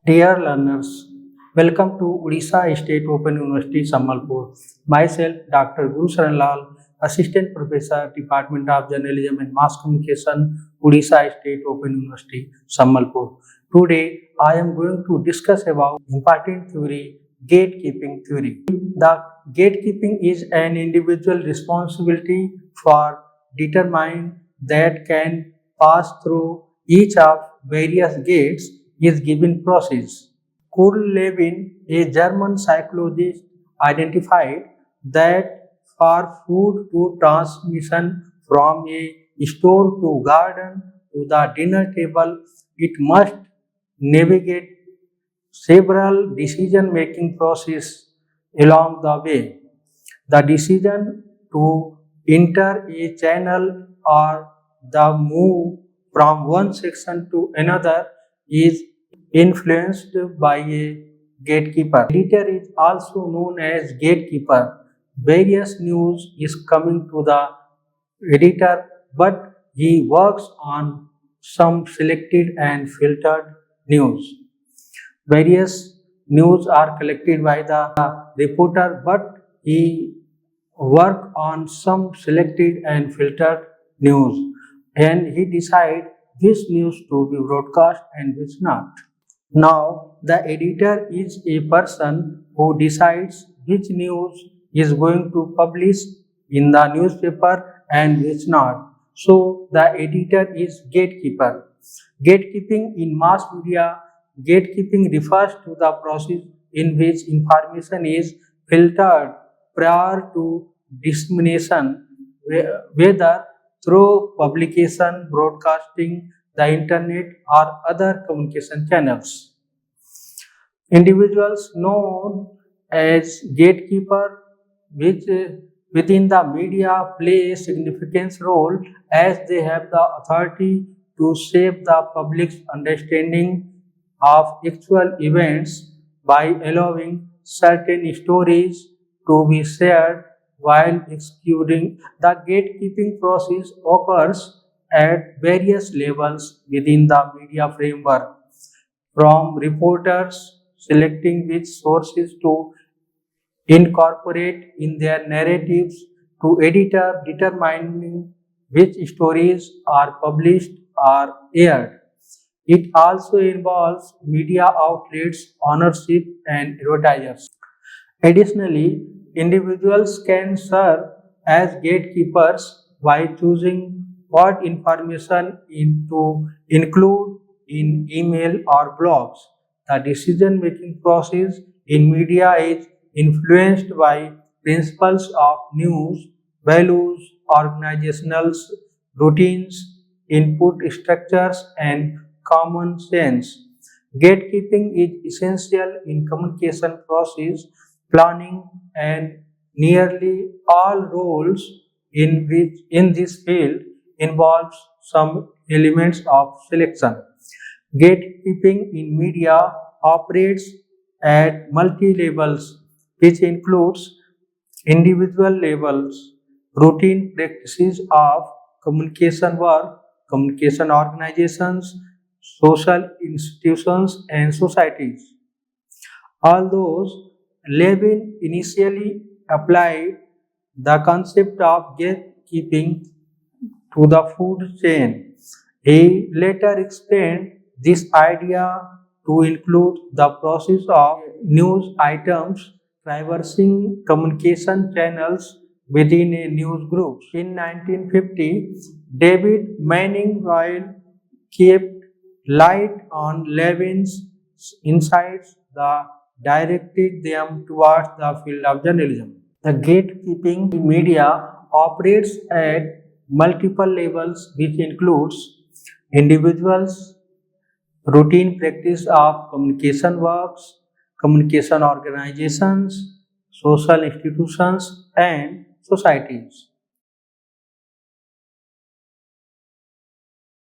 Dear learners, welcome to Odisha State Open University, Sambalpur. Myself, Dr. Guru Saran Lal, Assistant Professor, Department of Journalism and Mass Communication, Odisha State Open University, Sambalpur. Today, I am going to discuss about important theory, gatekeeping theory. The gatekeeping is an individual responsibility for determining that can pass through each of various gates is given process. Kurt Lewin, a German psychologist, identified that for food to transmission from a store to garden to the dinner table, it must navigate several decision-making processes along the way. The decision to enter a channel or the move from one section to another is influenced by a gatekeeper. Editor is also known as gatekeeper. Various news is coming to the editor, but he works on some selected and filtered news. Various news are collected by the reporter, but he work on some selected and filtered news, and he decide which news to be broadcast and which not. Now, the editor is a person who decides which news is going to publish in the newspaper and which not. So, the editor is gatekeeper. Gatekeeping in mass media, gatekeeping refers to the process in which information is filtered prior to dissemination, whether through publication, broadcasting, the internet, or other communication channels. Individuals known as gatekeeper, which within the media play a significant role as they have the authority to shape the public's understanding of actual events by allowing certain stories to be shared while excluding. The gatekeeping process occurs at various levels within the media framework, from reporters selecting which sources to incorporate in their narratives to editor determining which stories are published or aired. It also involves media outlets, ownership, and advertisers. Additionally, individuals can serve as gatekeepers by choosing what information to include in email or blogs. The decision making process in media is influenced by principles of news, values, organizational routines, input structures, and common sense. Gatekeeping is essential in communication process planning, and nearly all roles in this field involves some elements of selection. Gatekeeping in media operates at multi levels, which includes individual levels, routine practices of communication work, communication organizations, social institutions, and societies. Although Levin initially applied the concept of gatekeeping to the food chain, he later expanded this idea to include the process of news items traversing communication channels within a news group. In 1950, David Manning Royal kept light on Levin's insights, directed them towards the field of journalism. The gatekeeping in media operates at multiple levels, which includes individuals, routine practice of communication works, communication organizations, social institutions, and societies.